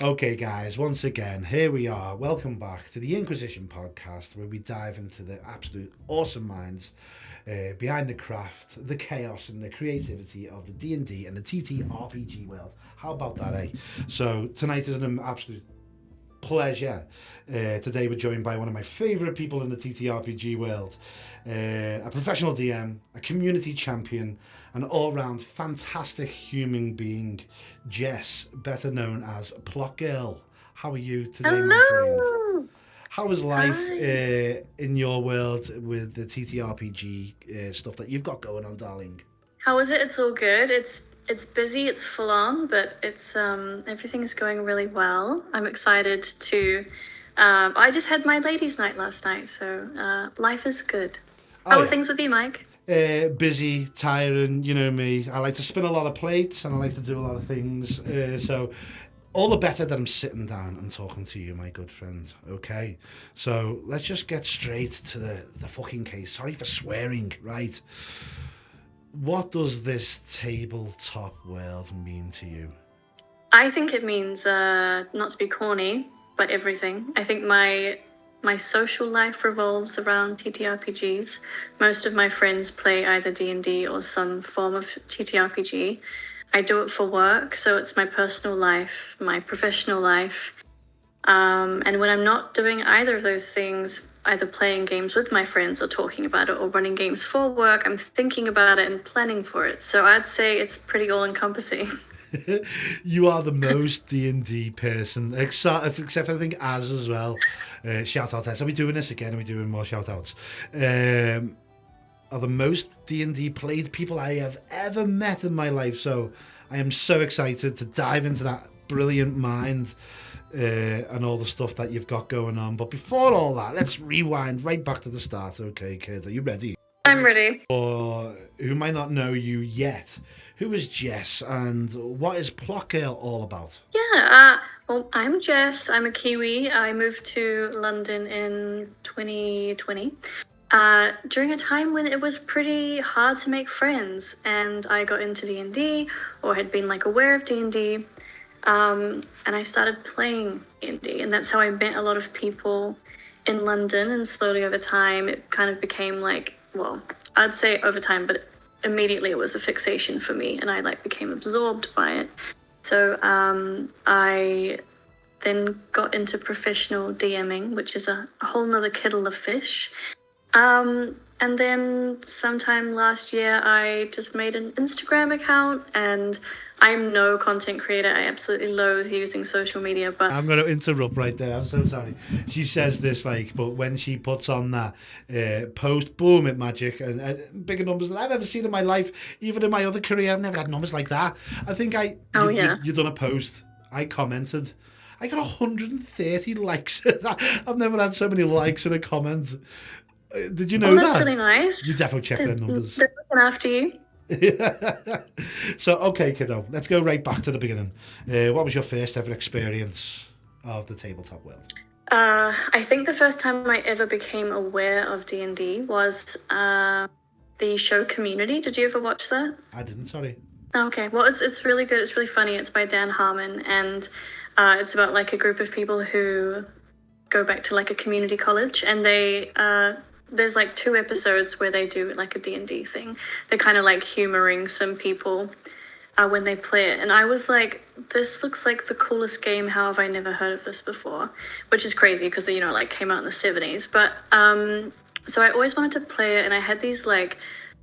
Okay, guys, once again, here we are. Welcome back to the INKquisition Podcast, where we dive into the absolute awesome minds behind the craft, the chaos, and the creativity of the D&D and the TTRPG world. How about that, eh? So, tonight is an absolute pleasure. Today we're joined by one of my favourite people in the TTRPG world, a professional DM, a community champion, an all-round fantastic human being, Jess, better known as Plot.Girl. How are you today, my friend? Hello. How is life Hi. in your world with the TTRPG stuff that you've got going on, darling? How is it? It's all good. It's busy. It's full on, but it's everything is going really well. I'm excited to. I just had my ladies' night last night, so life is good. Oh, How are yeah. things with you, Mike? Busy, tiring, you know me. I like to spin a lot of plates and I like to do a lot of things. So all the better that I'm sitting down and talking to you, my good friend. Okay, so let's just get straight to the fucking case. Sorry for swearing, right? What does this tabletop world mean to you? I think it means not to be corny, but everything. I think my social life revolves around TTRPGs. Most of my friends play either D&D or some form of TTRPG. I do it for work, so it's my personal life, my professional life. And when I'm not doing either of those things, either playing games with my friends or talking about it or running games for work, I'm thinking about it and planning for it. So I'd say it's pretty all-encompassing. You are the most D&D person, except for I think as well. Shout out, Tess. Are we doing this again? Are we doing more shout outs? Are the most D&D played people I have ever met in my life. So I am so excited to dive into that brilliant mind and all the stuff that you've got going on. But before all that, let's rewind right back to the start. Okay, kids, are you ready? I'm ready. Or who might not know you yet, who is Jess and what is Plot.Girl all about? Yeah, well, I'm Jess. I'm a Kiwi. I moved to London in 2020 during a time when it was pretty hard to make friends, and I got into D&D, or had been aware of D&D, and I started playing D&D, and that's how I met a lot of people in London. And slowly over time, it kind of became well, I'd say over time, but immediately it was a fixation for me, and I became absorbed by it. So I then got into professional DMing, which is a whole nother kettle of fish. And then sometime last year, I just made an Instagram account, and I'm no content creator. I absolutely loathe using social media, but I'm going to interrupt right there. I'm so sorry. She says this but when she puts on that post, boom, it magic and bigger numbers than I've ever seen in my life. Even in my other career, I've never had numbers like that. I think you done a post. I commented. I got 130 likes. I've never had so many likes in a comment. Did you know that's that? really nice. You definitely check their numbers. They're looking after you. So, okay, kiddo, let's go right back to the beginning. What was your first ever experience of the tabletop world? I think the first time I ever became aware of D&D was the show Community. Did you ever watch that? I didn't, sorry. Okay, well, it's really good. It's really funny. It's by Dan Harmon, and it's about a group of people who go back to a community college, and they there's 2 episodes where they do a D&D thing. They're kind of humoring some people when they play it, and I was like, this looks like the coolest game. How have I never heard of this before? Which is crazy because came out in the 70s. But so I always wanted to play it, and I had these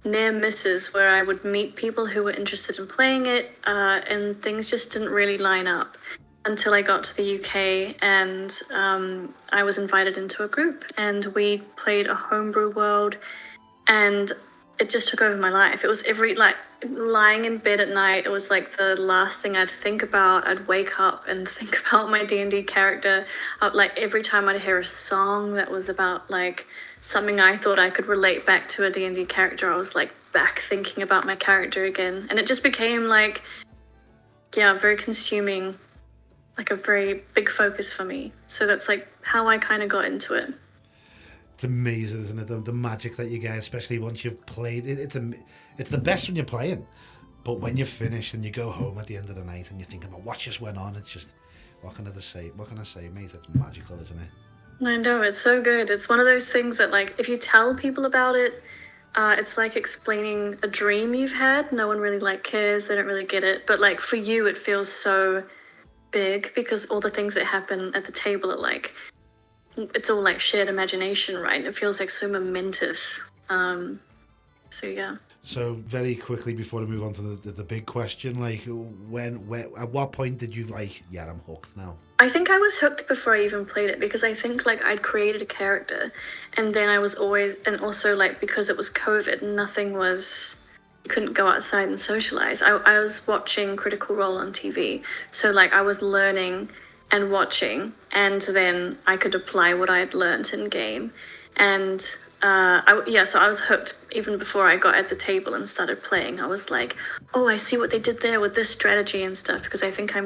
near misses where I would meet people who were interested in playing it, and things just didn't really line up until I got to the UK, and I was invited into a group, and we played a homebrew world, and it just took over my life. It was lying in bed at night, it was the last thing I'd think about. I'd wake up and think about my D&D character. Every time I'd hear a song that was about something I thought I could relate back to a D&D character, I was back thinking about my character again, and it just became very consuming, a very big focus for me. So that's how I kind of got into it. It's amazing, isn't it? The magic that you get, especially once you've played it. It's the best when you're playing, but when you're finished and you go home at the end of the night and you think about what just went on, it's just What can I say, mate? It's magical, isn't it? I know, it's so good. It's one of those things that, like, if you tell people about it, it's like explaining a dream you've had. No one really, like, cares. They don't really get it. But, like, for you, it feels so big because all the things that happen at the table are, like, it's all, like, shared imagination, right? It feels, like, so momentous. So, yeah. So very quickly before we move on to the big question, like at what point did you like, yeah, I'm hooked now? I think I was hooked before I even played it because I think like I'd created a character and then I was always, and also like because it was COVID, you couldn't go outside and socialize. I was watching Critical Role on TV. So like I was learning and watching and then I could apply what I had learned in game. And so I was hooked even before I got at the table and started playing. I was like, oh, I see what they did there with this strategy and stuff, because I think I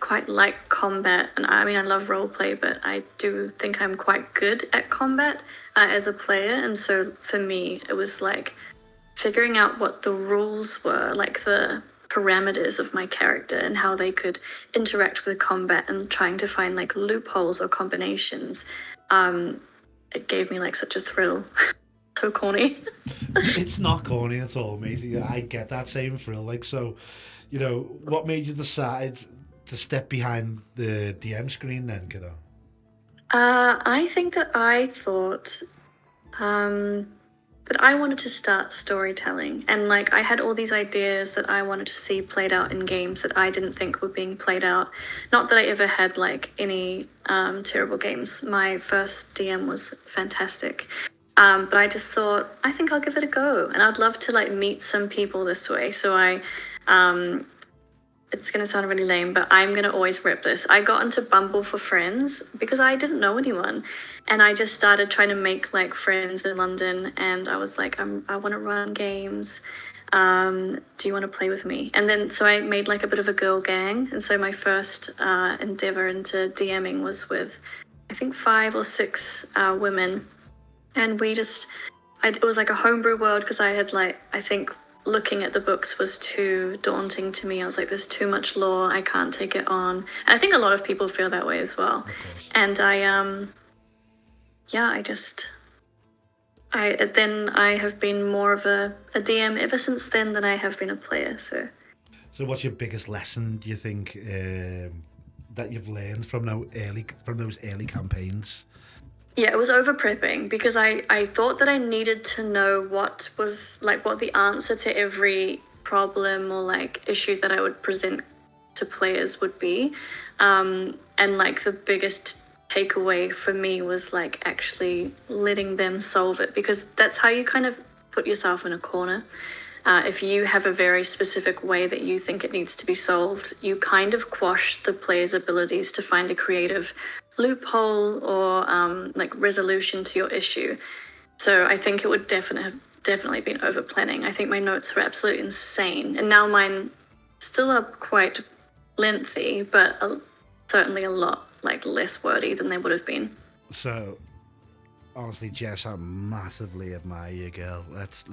quite like combat, and I mean I love roleplay, but I do think I'm quite good at combat as a player, and so for me it was like figuring out what the rules were, like the parameters of my character and how they could interact with combat and trying to find like loopholes or combinations. It gave me like such a thrill. So corny. It's not corny at all, mate. I get that same thrill. Like, so, you know, what made you decide to step behind the DM screen then, kiddo? I think that I thought that I wanted to start storytelling, and like I had all these ideas that I wanted to see played out in games that I didn't think were being played out. Not that I ever had like any terrible games. My first DM was fantastic. But I just thought, I think I'll give it a go, and I'd love to like meet some people this way. So it's going to sound really lame, but I'm going to always rep this. I got into Bumble for friends because I didn't know anyone. And I just started trying to make like friends in London. And I was like, I want to run games. Do you want to play with me? And then, so I made like a bit of a girl gang. And so my first endeavor into DMing was with, I think 5 or 6 women. And it was like a homebrew world because I had like, I think looking at the books was too daunting to me. I was like, there's too much lore, I can't take it on. And I think a lot of people feel that way as well. Of course. And I have been more of a DM ever since then than I have been a player. So what's your biggest lesson, do you think, that you've learned from those early campaigns? Yeah, it was over prepping because I thought that I needed to know what the answer to every problem or like issue that I would present to players would be. And like the biggest takeaway for me was like actually letting them solve it, because that's how you kind of put yourself in a corner. If you have a very specific way that you think it needs to be solved, you kind of quash the player's abilities to find a creative loophole or like resolution to your issue. So I think it would definitely been over planning. I think my notes were absolutely insane, and now mine still are quite lengthy, but certainly a lot like less wordy than they would have been. So honestly, Jess, I massively admire you, girl. Let's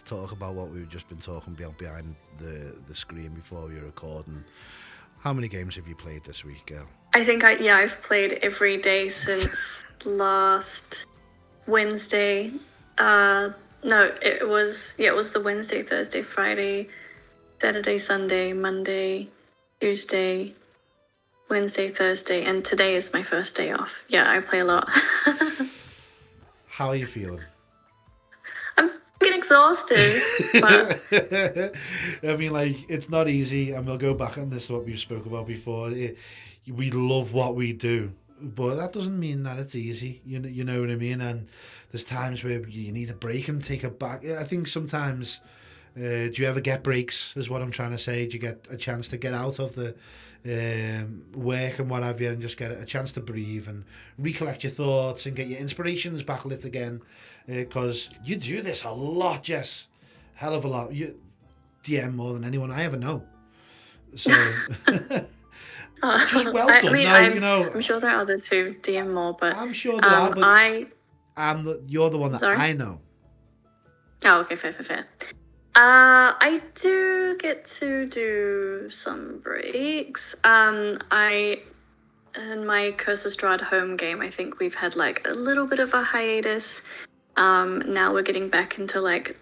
talk about what we've just been talking about behind the screen before we were recording. How many games have you played this week, girl? I think I've played every day since last Wednesday. It was the Wednesday, Thursday, Friday, Saturday, Sunday, Monday, Tuesday, Wednesday, Thursday, and today is my first day off. Yeah, I play a lot. How are you feeling? I'm getting exhausted. But I mean, like, it's not easy, and we'll go back on this, what we've spoke about before. We love what we do, but that doesn't mean that it's easy. You know what I mean? And there's times where you need a break and take it back. I think sometimes, do you ever get breaks, is what I'm trying to say? Do you get a chance to get out of the work and what have you, and just get a chance to breathe and recollect your thoughts and get your inspirations back lit again? Because you do this a lot, Jess. Hell of a lot. You DM more than anyone I ever know. So just well done. I'm sure there are others who DM more, but I'm sure there are. But you're the one that Sorry? I know. Oh, okay, fair. I do get to do some breaks. I in my Curse Strahd home game, I think we've had like a little bit of a hiatus. Now we're getting back into like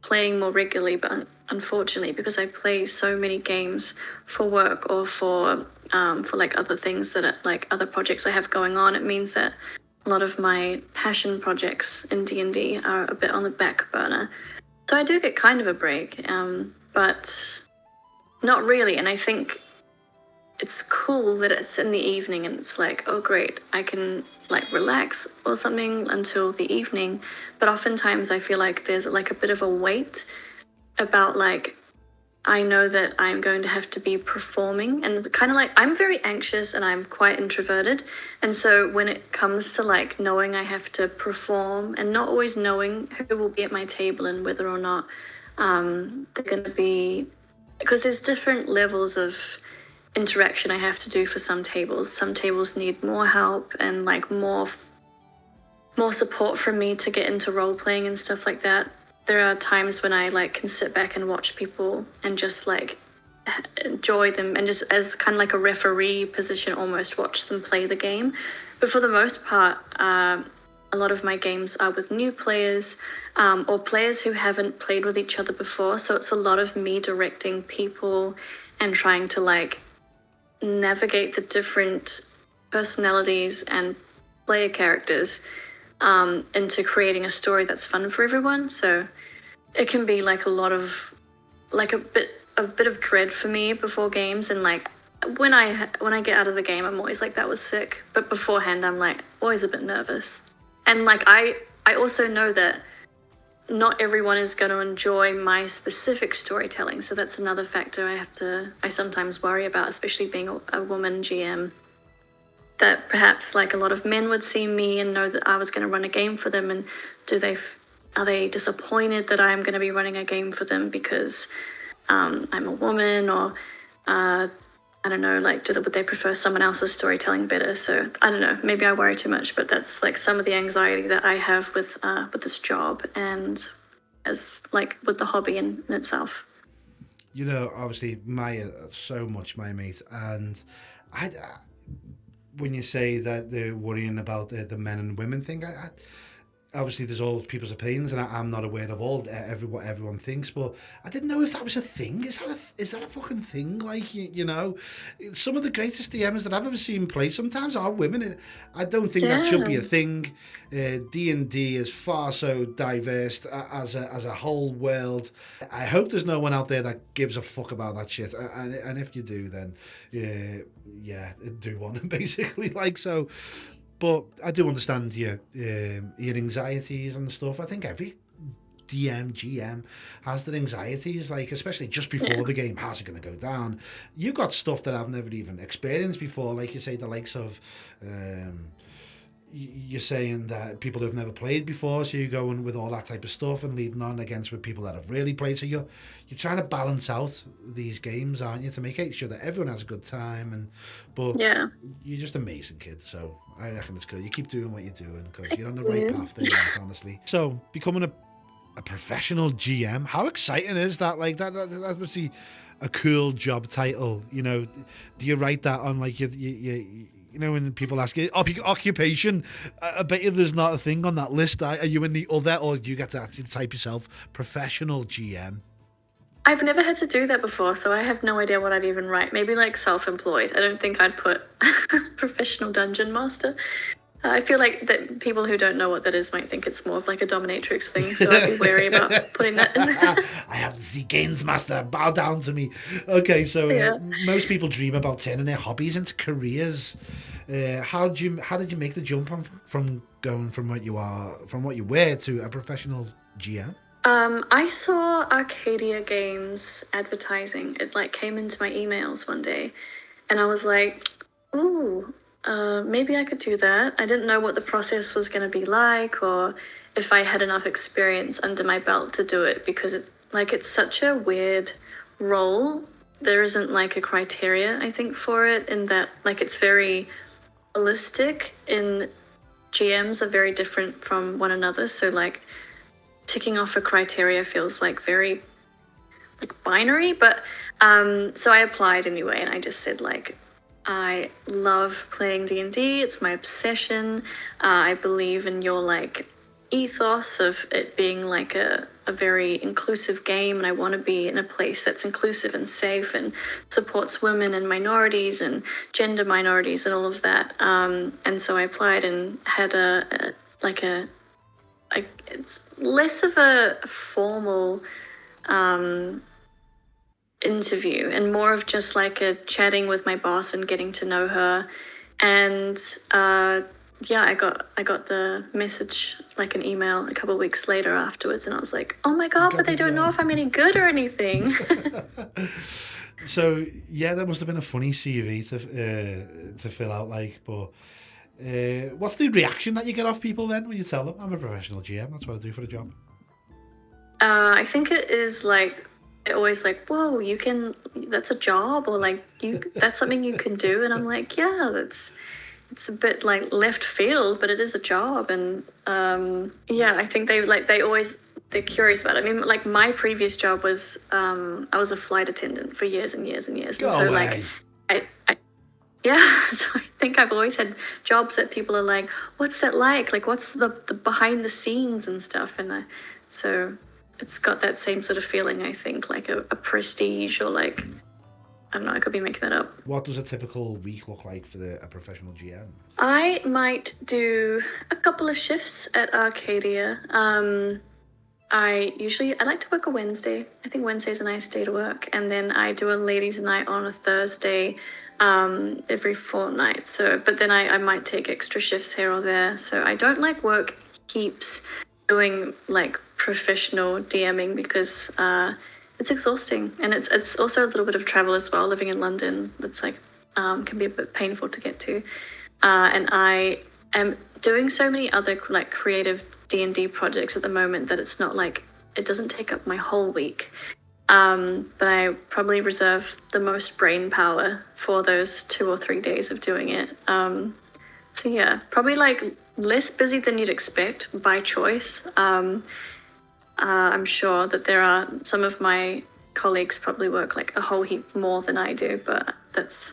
playing more regularly, but unfortunately, because I play so many games for work or for like other things that are, like other projects I have going on, it means that a lot of my passion projects in D&D are a bit on the back burner. So I do get kind of a break, but not really. And I think it's cool that it's in the evening and it's like, oh great, I can like relax or something until the evening. But oftentimes I feel like there's like a bit of a weight about like, I know that I'm going to have to be performing, and kind of like I'm very anxious and I'm quite introverted. And so when it comes to like knowing I have to perform and not always knowing who will be at my table and whether or not they're going to be, because there's different levels of interaction I have to do for some tables. Some tables need more help and like more support from me to get into role playing and stuff like that. There are times when I like can sit back and watch people and just like enjoy them and just as kind of like a referee position almost watch them play the game. But for the most part, a lot of my games are with new players or players who haven't played with each other before. So it's a lot of me directing people and trying to like navigate the different personalities and player characters into creating a story that's fun for everyone. So it can be like a lot of like a bit of dread for me before games, and like when I get out of the game I'm always like that was sick, but beforehand I'm like always a bit nervous. And like I also know that not everyone is going to enjoy my specific storytelling, so that's another factor I sometimes worry about, especially being a woman GM, that perhaps like a lot of men would see me and know that I was going to run a game for them, and are they disappointed that I'm going to be running a game for them because I'm a woman, or I don't know, like would they prefer someone else's storytelling better? So I don't know, maybe I worry too much, but that's like some of the anxiety that I have with this job and as like with the hobby in itself. You know, obviously Maya, so much my mate, and I when you say that they're worrying about the men and women thing, I obviously there's all people's opinions, and I'm not aware of what everyone thinks, but I didn't know if that was a thing. Is that a fucking thing? Like, you know, some of the greatest DMs that I've ever seen play sometimes are women. I don't think that should be a thing. D&D is far so diverse as a whole world. I hope there's no one out there that gives a fuck about that shit, and if you do, then yeah, do one basically, like so. But I do understand your anxieties and stuff. I think every GM has their anxieties, like especially just before the game. How's it going to go down? You've got stuff that I've never even experienced before, like you say, the likes of you're saying that people who've never played before, so you're going with all that type of stuff and leading on against with people that have really played. So you're trying to balance out these games, aren't you, to make sure that everyone has a good time. But you're just amazing, kid. So I reckon it's good. You keep doing what you're doing because you're on the right path there, honestly. So becoming a professional GM, how exciting is that? Like that must be a cool job title. You know, do you write that on like you know, when people ask you occupation, I bet you there's not a thing on that list. Are you in the other, or do you get to actually type yourself professional GM? I've never had to do that before, so I have no idea what I'd even write. Maybe like self-employed. I don't think I'd put professional dungeon master. I feel like that people who don't know what that is might think it's more of like a dominatrix thing, so I'd be wary about putting that in there. I am the gains master, bow down to me. Okay, so most people dream about turning their hobbies into careers. How did you make the jump from going from what you were to a professional GM? I saw Arcadia Games advertising. It like came into my emails one day, and I was like, ooh, maybe I could do that. I didn't know what the process was going to be like, or if I had enough experience under my belt to do it, because it's such a weird role. There isn't like a criteria, I think, for it, in that like it's very holistic, and GMs are very different from one another. So like ticking off a criteria feels like very binary, but so I applied anyway, and I just said like, I love playing D&D. It's my obsession. I believe in your like ethos of it being like a very inclusive game, and I want to be in a place that's inclusive and safe and supports women and minorities and gender minorities and all of that. And so I applied and had it's less of a formal interview and more of just like a chatting with my boss and getting to know her. And I got the message, like an email, a couple of weeks later afterwards, and I was like, oh my god, but they don't know if I'm any good or anything. So yeah, that must have been a funny CV to fill out, like. But what's the reaction that you get off people then when you tell them I'm a professional GM? That's what I do for a job. I think it is like always like, whoa, that's a job, or like that's something you can do, and I'm like, yeah, it's a bit like left field, but it is a job. And I think they're curious about it. I mean, like my previous job was I was a flight attendant for years and years and years. Go and so away. like so I think I've always had jobs that people are like, what's that like? Like what's the behind the scenes and stuff? And so it's got that same sort of feeling, I think, like a prestige, or like, I don't know, I could be making that up. What does a typical week look like for a professional GM? I might do a couple of shifts at Arcadia. I like to work a Wednesday. I think Wednesday's a nice day to work. And then I do a ladies' night on a Thursday every fortnight. So, but then I might take extra shifts here or there. So I don't like work heaps doing like professional DMing because it's exhausting, and it's also a little bit of travel as well. Living in London, it's like can be a bit painful to get to, and I am doing so many other like creative D&D projects at the moment that it's not like it doesn't take up my whole week. But I probably reserve the most brain power for those 2 or 3 days of doing it. So yeah, probably like less busy than you'd expect by choice. I'm sure that there are some of my colleagues probably work like a whole heap more than I do, but that's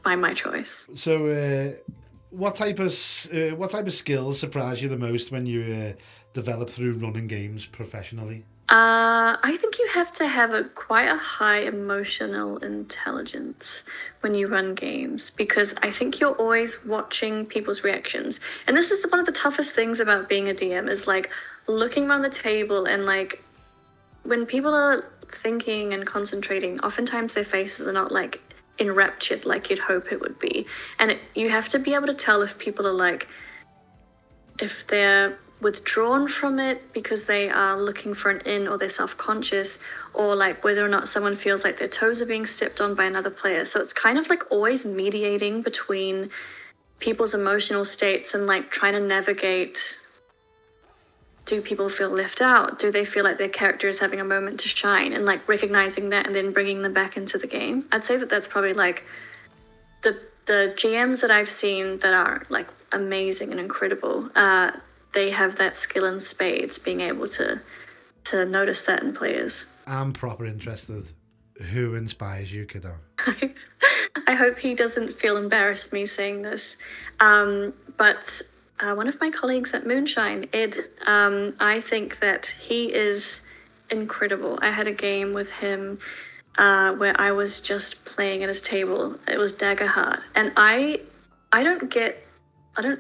by my choice. So, what type of skills surprise you the most when you develop through running games professionally? I think you have to have quite a high emotional intelligence when you run games, because I think you're always watching people's reactions. And this is one of the toughest things about being a DM, is like looking around the table, and like when people are thinking and concentrating, oftentimes their faces are not like enraptured like you'd hope it would be. And you have to be able to tell if people are like, if they're withdrawn from it because they are looking for an in, or they're self-conscious, or like whether or not someone feels like their toes are being stepped on by another player. So it's kind of like always mediating between people's emotional states and like trying to navigate, do people feel left out? Do they feel like their character is having a moment to shine? And like recognizing that and then bringing them back into the game. I'd say that that's probably like the GMs that I've seen that are like amazing and incredible. They have that skill in spades, being able to notice that in players. I'm proper interested. Who inspires you, kiddo? I hope he doesn't feel embarrassed me saying this. But one of my colleagues at Moonshine, Ed, I think that he is incredible. I had a game with him where I was just playing at his table. It was Daggerheart. And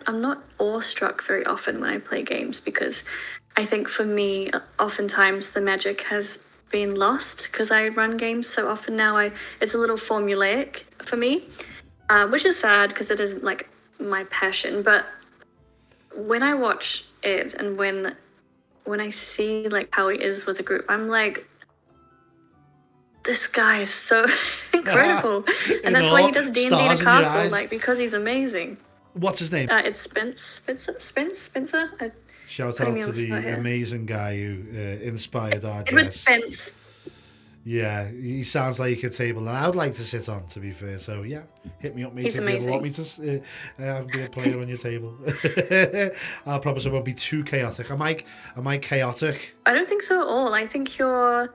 I'm not awestruck very often when I play games, because I think for me, oftentimes the magic has been lost because I run games so often now. It's a little formulaic for me, which is sad because it isn't like my passion. But when I watch it and when I see like how he is with a group, I'm like, this guy is so incredible. And that's why he does D&D in a castle, like, because he's amazing. What's his name? It's Spencer. Shout out to the amazing guy who inspired our Edward Jess. Spence. Yeah, he sounds like a table that I would like to sit on, to be fair. So, yeah, hit me up, mate, He's if amazing. you ever want me to be a player on your table. I promise I won't be too chaotic. Am I chaotic? I don't think so at all. I think you're,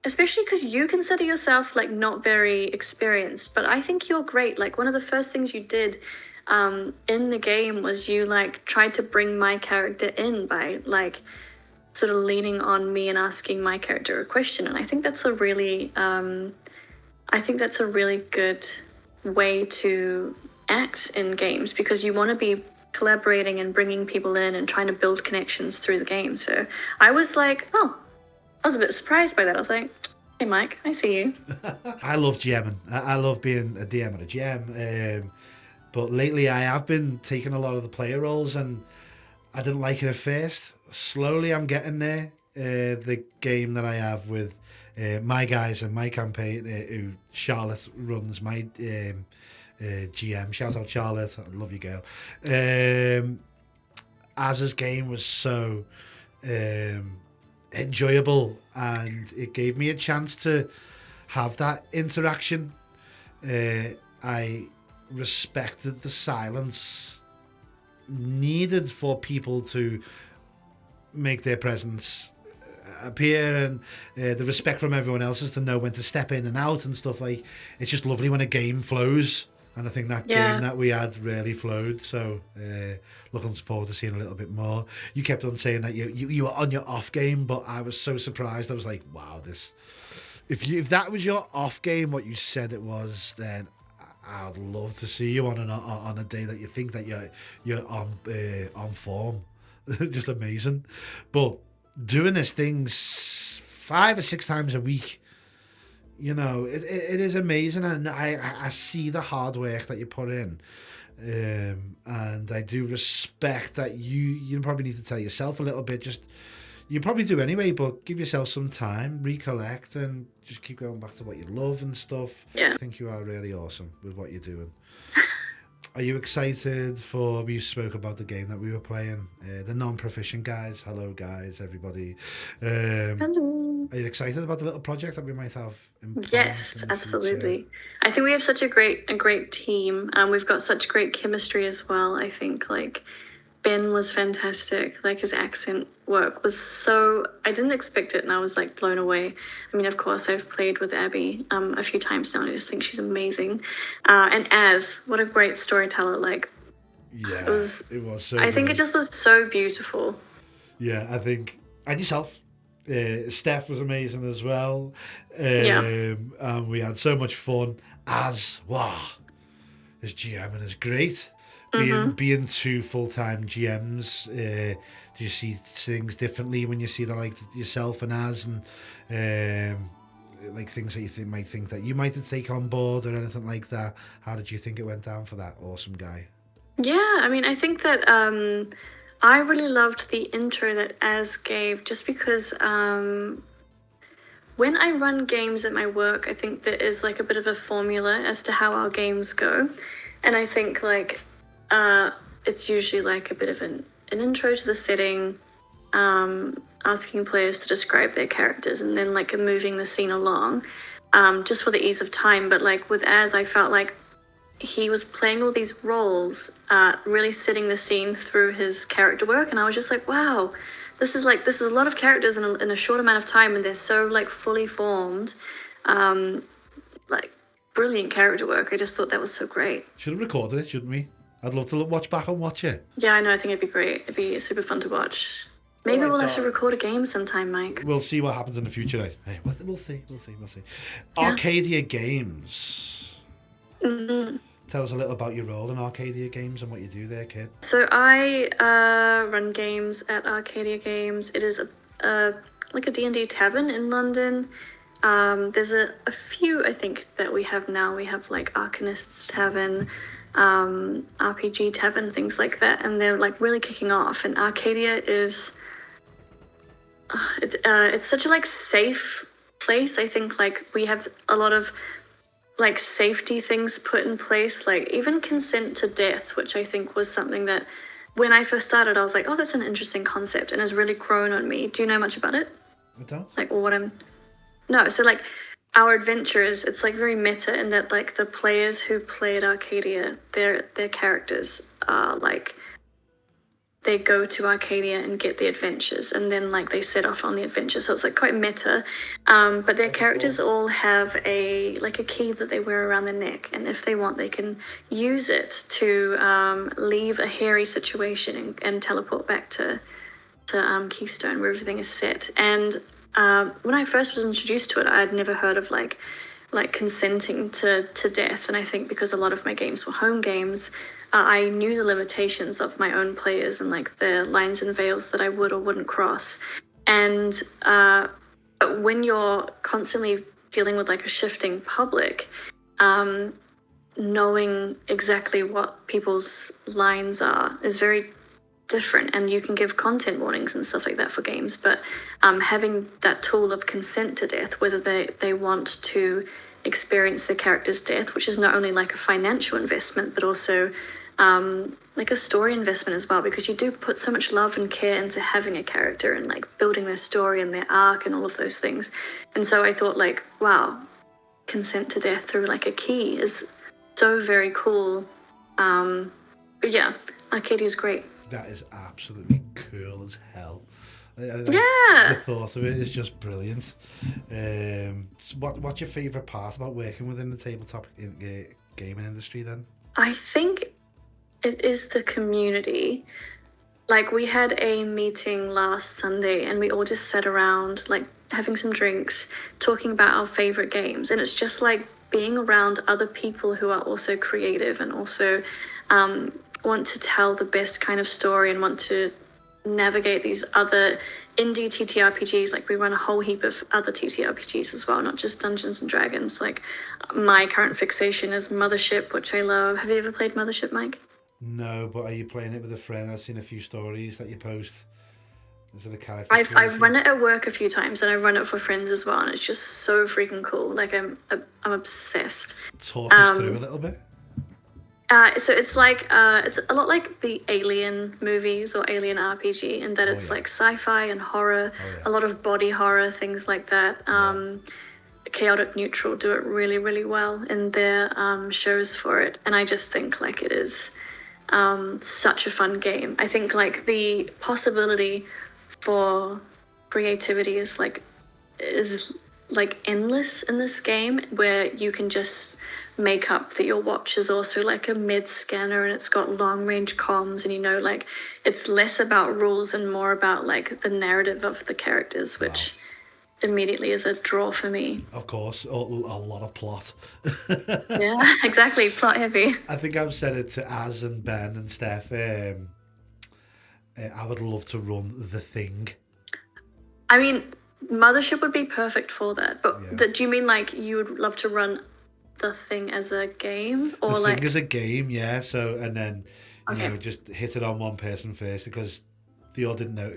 especially because you consider yourself like not very experienced, but I think you're great. Like one of the first things you did in the game was you like tried to bring my character in by like sort of leaning on me and asking my character a question, and I think that's a really good way to act in games, because you want to be collaborating and bringing people in and trying to build connections through the game. So I was like, oh, I was a bit surprised by that. I was like, hey Mike, I see you. I love GMing. I love being a DM at a GM. But lately I have been taking a lot of the player roles, and I didn't like it at first. Slowly I'm getting there. The game that I have with my guys and my campaign, who Charlotte runs, my GM. Shout out Charlotte, I love you, girl. Az's game was so enjoyable, and it gave me a chance to have that interaction. I respected the silence needed for people to make their presence appear, and the respect from everyone else is to know when to step in and out and stuff. Like, it's just lovely when a game flows, and I think that game that we had really flowed. So looking forward to seeing a little bit more. You kept on saying that you were on your off game, but I was so surprised. I was like, wow, this if that was your off game, what you said it was, then I'd love to see you on a day that you think that you're on form. Just amazing. But doing this thing 5 or 6 times a week, you know, it is amazing, and I see the hard work that you put in, and I do respect that you probably need to tell yourself a little bit. Just, you probably do anyway, but give yourself some time, recollect, and just keep going back to what you love and stuff. Yeah. I think you are really awesome with what you're doing. Are you excited for, we spoke about the game that we were playing, the non-proficient guys? Hello guys, everybody. Hello. Are you excited about the little project that we might have in Yes, absolutely. I think we have such a great team. We've got such great chemistry as well. I think like Ben was fantastic. Like his accent work was so, I didn't expect it, and I was like blown away. I mean, of course, I've played with Abby a few times now, and I just think she's amazing. And Az, what a great storyteller! Like, yeah, it was so. I think it just was so beautiful. Yeah, I think, and yourself. Steph was amazing as well. And we had so much fun. His GMing is great. Being 2 full-time GMs, do you see things differently when you see that, like yourself and Az, and like things that you might think that you might take on board or anything like that? How did you think it went down for that awesome guy? Yeah, I mean, I think that I really loved the intro that Az gave, just because when I run games at my work, I think there is like a bit of a formula as to how our games go, and I think like it's usually like a bit of an intro to the setting, asking players to describe their characters, and then like moving the scene along, just for the ease of time. But like with Az, I felt like he was playing all these roles, really setting the scene through his character work, and I was just like, wow, this is a lot of characters in a short amount of time, and they're so like fully formed, like brilliant character work. I just thought that was so great. Should have recorded it, shouldn't we? I'd love to watch back and watch it. Yeah, I know. I think it'd be great. It'd be super fun to watch. Maybe we'll have to record a game sometime, Mike. We'll see what happens in the future. Hey, we'll see. Yeah. Arcadia Games. Mm-hmm. Tell us a little about your role in Arcadia Games and what you do there, kid. So I run games at Arcadia Games. It is like a D&D tavern in London. There's a few, I think, that we have now. We have like Arcanist's Tavern, RPG Tavern, things like that, and they're like really kicking off. And Arcadia is it's such a like safe place. I think like we have a lot of like safety things put in place, like even consent to death, which I think was something that when I first started I was like, oh, that's an interesting concept, and has really grown on me. Do you know much about it? I don't. Like, or what I'm No, so like our adventures, it's like very meta in that like the players who played Arcadia, their characters are like they go to Arcadia and get the adventures, and then like they set off on the adventure. So it's like quite meta. But their characters all have a key that they wear around their neck, and if they want, they can use it to leave a hairy situation and teleport back to Keystone, where everything is set. And when I first was introduced to it, I had never heard of like consenting to death, and I think because a lot of my games were home games, I knew the limitations of my own players and like the lines and veils that I would or wouldn't cross. And but when you're constantly dealing with like a shifting public, knowing exactly what people's lines are is very different, and you can give content warnings and stuff like that for games, but having that tool of consent to death, whether they want to experience their character's death, which is not only like a financial investment but also like a story investment as well, because you do put so much love and care into having a character and like building their story and their arc and all of those things. And so I thought like, wow, consent to death through like a key is so very cool. But yeah, Arcadia is great. That is absolutely cool as hell. Yeah. The thought of it is just brilliant. What's your favourite part about working within the tabletop gaming industry then? I think it is the community. Like we had a meeting last Sunday and we all just sat around like having some drinks, talking about our favourite games. And it's just like being around other people who are also creative and also want to tell the best kind of story and want to navigate these other indie TTRPGs. Like we run a whole heap of other TTRPGs as well, not just Dungeons and Dragons. Like my current fixation is Mothership, which I love. Have you ever played Mothership, Mike? No, but are you playing it with a friend? I've seen a few stories that you post. Is it a character? I've run it at work a few times, and I run it for friends as well, and it's just so freaking cool. Like I'm obsessed. Talk us through a little bit. So it's like it's a lot like the Alien movies or Alien RPG, in that it's like sci-fi and horror, a lot of body horror, things like that. Chaotic Neutral do it really, really well in their shows for it, and I just think like it is such a fun game. I think like the possibility for creativity is like endless in this game, where you can just make up that your watch is also like a mid scanner and it's got long range comms, and you know, like it's less about rules and more about like the narrative of the characters, which immediately is a draw for me. Of course, a lot of plot. Yeah, exactly, plot heavy. I think I've said it to Az and Ben and Steph. I would love to run The Thing. I mean, Mothership would be perfect for that, but do you mean like you would love to run The Thing as a game, or The like Thing as a game? Yeah. So and then you know, just hit it on one person first, because they all didn't know.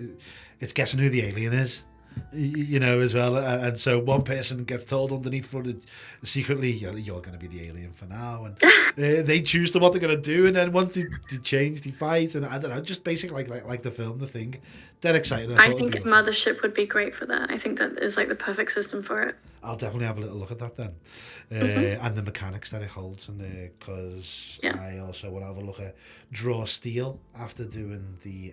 It's guessing who the alien is, you know, as well. And so one person gets told underneath footage secretly, you're going to be the alien for now, and they choose what they're going to do, and then once they change, they fight, and I don't know, just basically like the film The Thing. Dead exciting. I think Mothership would be great for that. I think that is like the perfect system for it. I'll definitely have a little look at that then. And the mechanics that it holds, and because I also want to have a look at Draw Steel after doing the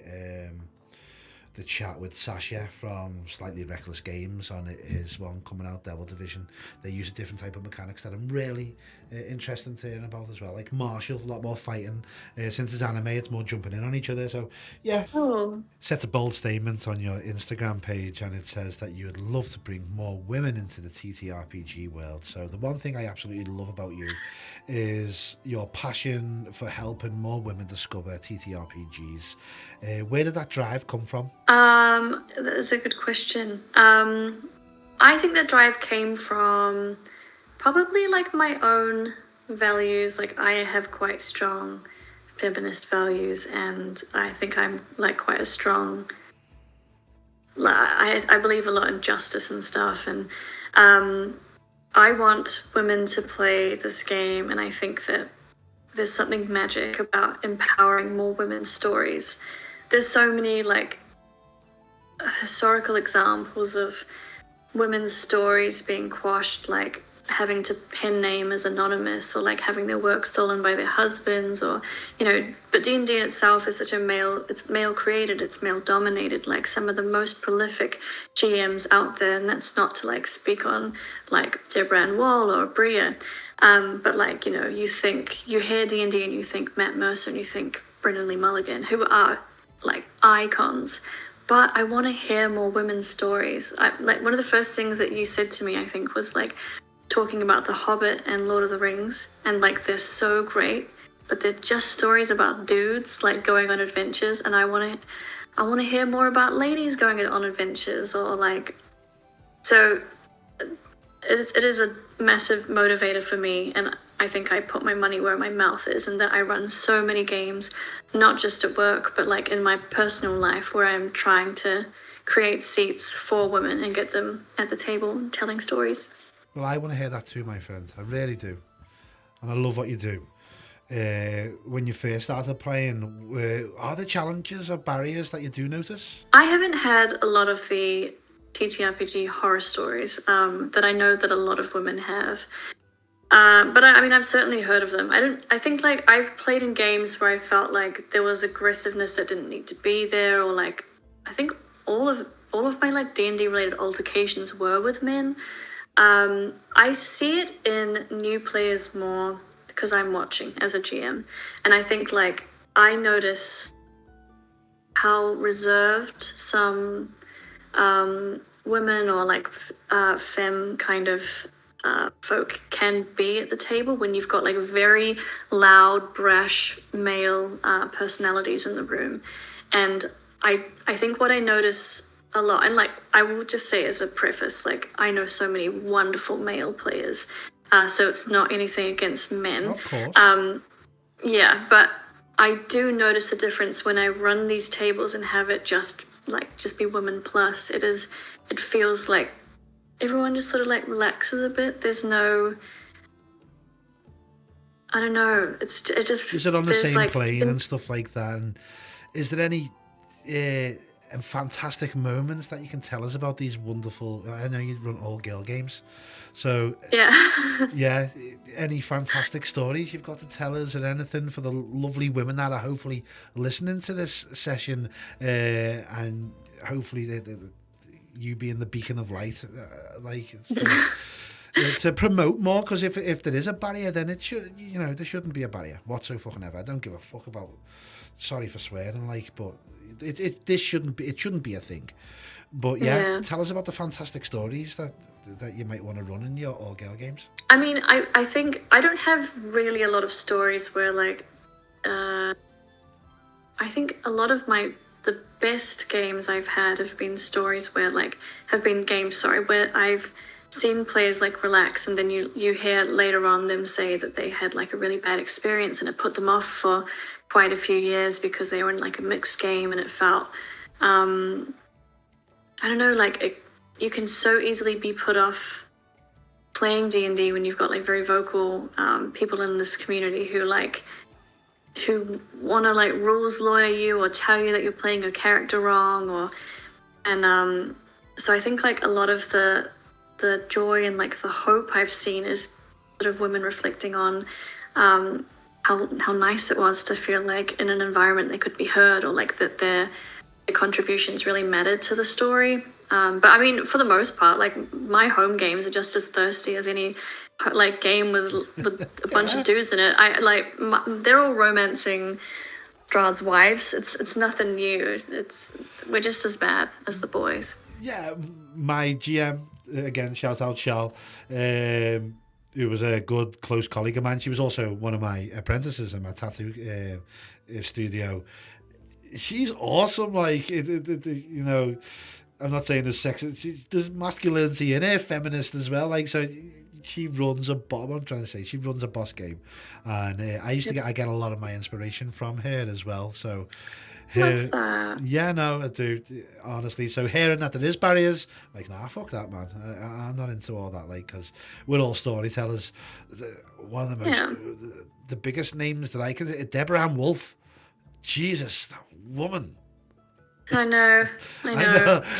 chat with Sasha from Slightly Reckless Games on his one coming out, Devil Division. They use a different type of mechanics that I'm really interested in hearing about as well, like martial, a lot more fighting. Since it's anime, it's more jumping in on each other. So set a bold statement on your Instagram page, and it says that you would love to bring more women into the TTRPG world. So the one thing I absolutely love about you is your passion for helping more women discover TTRPGs. Where did that drive come from? That is a good question. I think that drive came from probably like my own values. Like I have quite strong feminist values, and I think I'm like quite a strong, I believe a lot in justice and stuff, and I want women to play this game, and I think that there's something magic about empowering more women's stories. There's so many like historical examples of women's stories being quashed, like having to pen name as anonymous, or like having their work stolen by their husbands, or but D&D itself is such it's male created, it's male dominated, like some of the most prolific GMs out there, and that's not to like speak on like Deborah Ann Wall or Bria, but like you hear D&D and you think Matt Mercer and you think Brendan Lee Mulligan, who are like icons. But I want to hear more women's stories. Like one of the first things that you said to me, I think, was like talking about The Hobbit and Lord of the Rings, and like they're so great, but they're just stories about dudes like going on adventures, and I want to hear more about ladies going on adventures, or like, so it is a massive motivator for me, and I think I put my money where my mouth is, and that I run so many games, not just at work, but like in my personal life, where I'm trying to create seats for women and get them at the table telling stories. Well, I want to hear that too, my friend. I really do. And I love what you do. When you first started playing, are there challenges or barriers that you do notice? I haven't had a lot of the TTRPG horror stories that I know that a lot of women have. But I mean, I've certainly heard of them. I think like I've played in games where I felt like there was aggressiveness that didn't need to be there, or like, I think all of my like D&D related altercations were with men. I see it in new players more because I'm watching as a GM, and I think like I notice how reserved some women or like femme kind of folk can be at the table when you've got like very loud, brash male personalities in the room. And I think what I notice a lot, and like I will just say as a preface, like I know so many wonderful male players, so it's not anything against men. Of course. Yeah, but I do notice a difference when I run these tables and have it just be women plus. It feels like everyone just sort of like relaxes a bit. There's no, I don't know. Is it on the same like, plane and stuff like that? And is there any fantastic moments that you can tell us about these wonderful? I know you run all girl games, so yeah. Any fantastic stories you've got to tell us, or anything for the lovely women that are hopefully listening to this session, and hopefully you being the beacon of light, to promote more, because if there is a barrier, then it should, there shouldn't be a barrier whatsoever. I don't give a fuck about, sorry for swearing, but it shouldn't be a thing. But yeah, tell us about the fantastic stories that you might want to run in your all girl games. I mean, I think I don't have really a lot of stories where like I think a lot of the best games I've had have been stories where where I've seen players like relax, and then you hear later on them say that they had like a really bad experience and it put them off for quite a few years because they were in like a mixed game, and it felt I don't know, like you can so easily be put off playing D&D when you've got like very vocal people in this community who want to like rules lawyer you or tell you that you're playing a character wrong, so I think like a lot of the joy and like the hope I've seen is sort of women reflecting on how nice it was to feel like in an environment they could be heard, or like that their contributions really mattered to the story. But I mean, for the most part, like my home games are just as thirsty as any like game with a bunch of dudes in it. They're all romancing Strahd's wives. It's nothing new. We're just as bad as the boys. Yeah, my GM, again, shout out Charles, who was a good close colleague of mine. She was also one of my apprentices in my tattoo studio. She's awesome. Like I'm not saying there's sex. There's masculinity in her, feminist as well. Like, so she runs she runs a boss game, and I get a lot of my inspiration from her as well. So, yeah, no, I do, honestly. So hearing that there is barriers, like, nah, fuck that, man. I'm not into all that, like, because we're all storytellers. One of the most, the biggest names that I can, Deborah Ann Wolfe. Jesus, that woman. I know.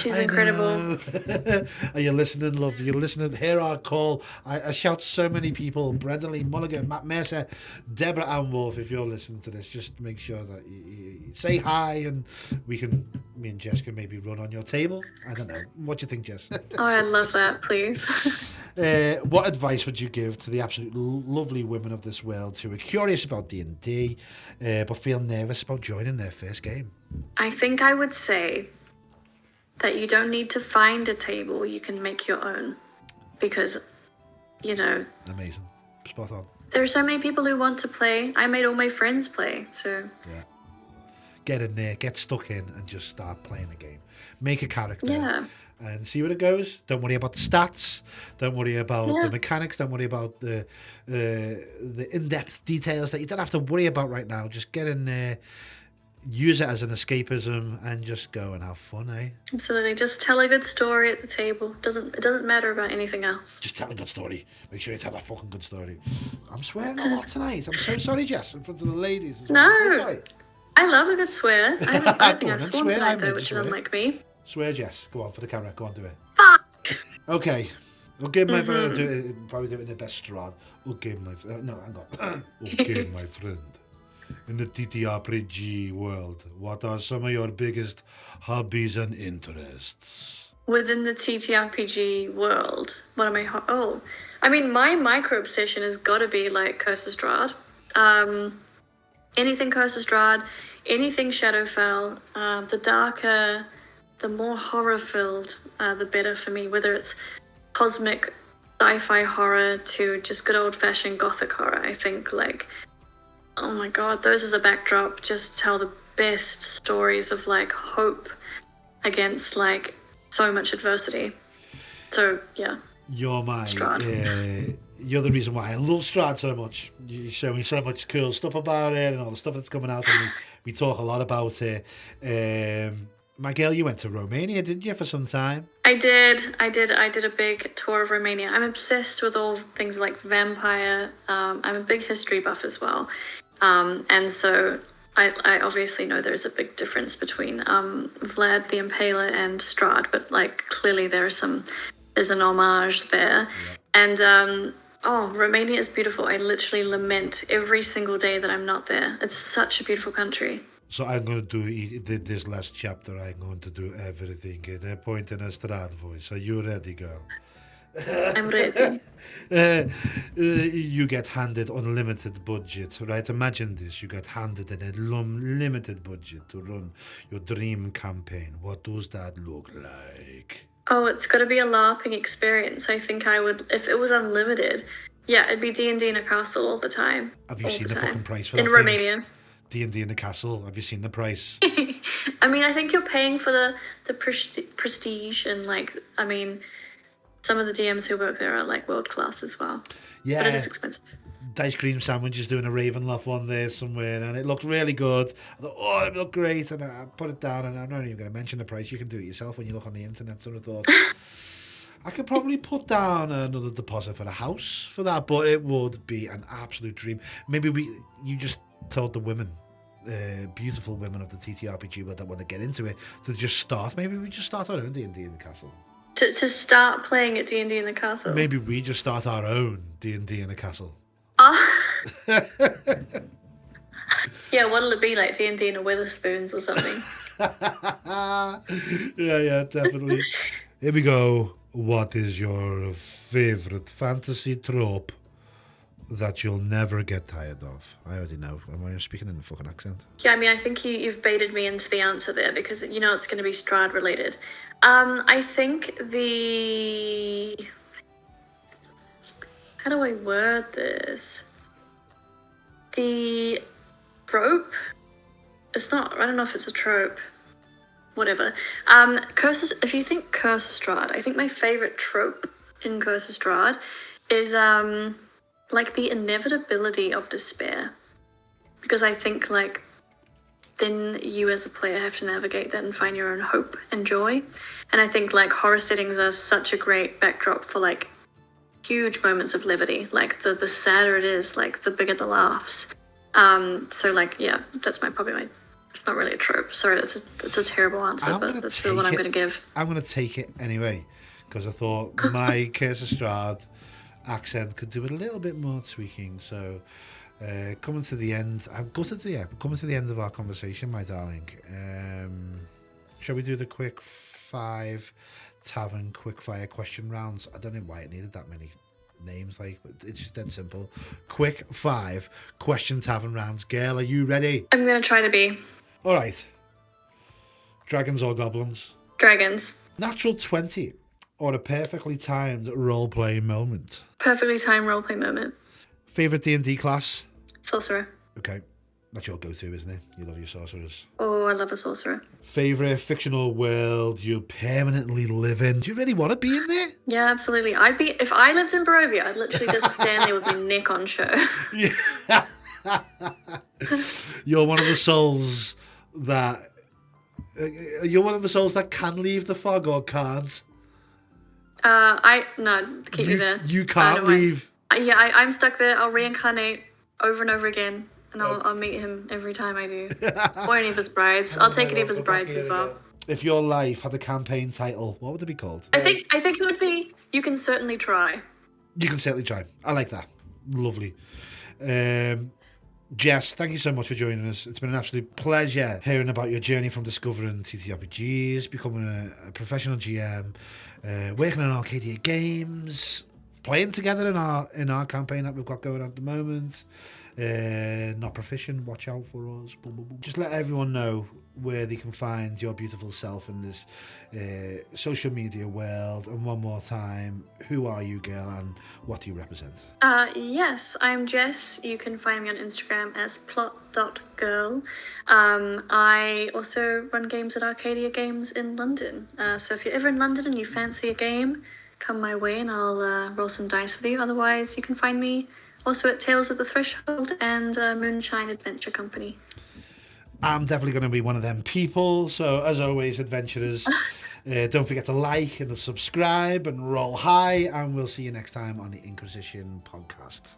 She's incredible. Know. Are you listening, love? You're listening. Hear our call. I shout so many people. Brendan Lee Mulligan, Matt Mercer, Deborah Ann Wolf. If you're listening to this, just make sure that you say hi, and me and Jess can maybe run on your table. I don't know. What do you think, Jess? Oh, I'd love that, please. What advice would you give to the absolute lovely women of this world who are curious about D&D, but feel nervous about joining their first game? I think I would say that you don't need to find a table, you can make your own. Because, Amazing. Spot on. there are so many people who want to play. I made all my friends play, so... Yeah. Get in there, get stuck in, and just start playing the game. Make a character. Yeah. And see where it goes. Don't worry about the stats. Don't worry about the mechanics. Don't worry about the in-depth details that you don't have to worry about right now. Just get in there, use it as an escapism, and just go and have fun, eh? Absolutely. Just tell a good story at the table. It doesn't matter about anything else. Just tell a good story. Make sure you tell a fucking good story. I'm swearing a lot tonight. I'm so sorry, Jess, in front of the ladies as well. No. I'm so sorry. I love a good swear. I don't think I've sworn swear. tonight, I though, made which you is swear. unlike me. Swear, Jess. Go on, for the camera. Go on, do it. Fuck! Okay. Okay, my friend. I'll do it, probably do it in the best Strahd. Okay, my friend. No, hang on. Okay, my friend. In the TTRPG world, what are some of your biggest hobbies and interests? Within the TTRPG world, what am I... I mean, my micro-obsession has got to be, like, Curse of Strahd. Anything Curse of Strahd, anything Shadowfell, the darker, the more horror-filled, the better for me, whether it's cosmic sci-fi horror to just good old-fashioned gothic horror. I think, like, oh my god, those as a backdrop just tell the best stories of, like, hope against, like, so much adversity. So, yeah. You're Strahd. You're the reason why I love Strahd so much. You show me so much cool stuff about it and all the stuff that's coming out, and we talk a lot about it. My girl, you went to Romania, didn't you, for some time? I did a big tour of Romania. I'm obsessed with all things like vampire. I'm a big history buff as well. And so I obviously know there's a big difference between Vlad the Impaler and Strahd, but, like, clearly there's an homage there. Yeah. And Romania is beautiful. I literally lament every single day that I'm not there. It's such a beautiful country. So I'm going to do this last chapter. I'm going to do everything at a point in a Strahd voice. Are you ready, girl? I'm ready. You get handed unlimited budget, right? Imagine this. You get handed an unlimited budget to run your dream campaign. What does that look like? Oh, it's got to be a LARPing experience. I think I would, if it was unlimited, yeah, it'd be D&D in a castle all the time. Have you seen the fucking price for that in Romania? D&D in the castle. Have you seen the price? I mean, I think you're paying for the prestige and, like, I mean, some of the DMs who work there are, like, world class as well. Yeah. But it is expensive. Dice Cream Sandwich is doing a Ravenloft one there somewhere, and it looked really good. I thought, oh, it looked great, and I put it down, and I'm not even going to mention the price. You can do it yourself when you look on the internet, sort of thought. I could probably put down another deposit for a house for that, but it would be an absolute dream. Maybe you just told the women, beautiful women of the TTRPG world that want to get into it, to just start. Maybe we just start our own D&D in the castle. To start playing at D&D in the castle? Maybe we just start our own D&D in the castle. Yeah, what'll it be, like D&D in a Weatherspoons or something? Yeah, definitely. Here we go. What is your favorite fantasy trope that you'll never get tired of? I already know. Am I speaking in a fucking accent? Yeah, I mean, I think you've baited me into the answer there because, you know, it's going to be Strahd related. I think how do I word this? The trope? It's not, I don't know if it's a trope. Whatever. If you think Curse of Strahd, I think my favorite trope in Curse of Strahd is like the inevitability of despair. Because I think, like, then you as a player have to navigate that and find your own hope and joy. And I think, like, horror settings are such a great backdrop for, like, huge moments of levity. Like, the sadder it is, like, the bigger the laughs. So, like, yeah, that's probably my It's not really a trope. Sorry, that's a terrible answer, but that's the one I'm going to give. I'm going to take it anyway, because I thought my Curse of Strahd accent could do a little bit more tweaking. So, coming to the end, coming to the end of our conversation, my darling. Shall we do the quick 5 tavern quickfire question rounds? I don't know why it needed that many names, but it's just dead simple. Quick 5 question tavern rounds. Girl, are you ready? I'm going to try to be. All right. Dragons or goblins? Dragons. Natural 20 or a perfectly timed role-playing moment? Perfectly timed role-play moment. Favourite D&D class? Sorcerer. Okay. That's your go-to, isn't it? You love your sorcerers. Oh, I love a sorcerer. Favourite fictional world you permanently live in? Do you really want to be in there? Yeah, absolutely. If I lived in Barovia, I'd literally just stand there with my neck on show. Yeah. You're one of the souls that can leave the fog or can't. Keep me there. You can't leave. I'm stuck there. I'll reincarnate over and over again, and I'll meet him every time I do. Or any of his brides. I'll take any of his brides as well. If your life had a campaign title, what would it be called? I think it would be You Can Certainly Try. You Can Certainly Try. I like that. Lovely. Jess, thank you so much for joining us. It's been an absolute pleasure hearing about your journey from discovering TTRPGs, becoming a professional GM, working on Arcadia Games, playing together in our campaign that we've got going on at the moment. Not proficient, watch out for us. Just let everyone know where they can find your beautiful self in this social media world. And one more time, who are you, girl, and what do you represent? Yes, I'm Jess. You can find me on Instagram as Plot.Girl. I also run games at Arcadia Games in London. So if you're ever in London and you fancy a game, come my way and I'll roll some dice with you. Otherwise, you can find me also at Tales at the Threshold and Moonshine Adventure Company. I'm definitely going to be one of them people. So as always, adventurers, don't forget to like and subscribe and roll high. And we'll see you next time on the INKquisition Podcast.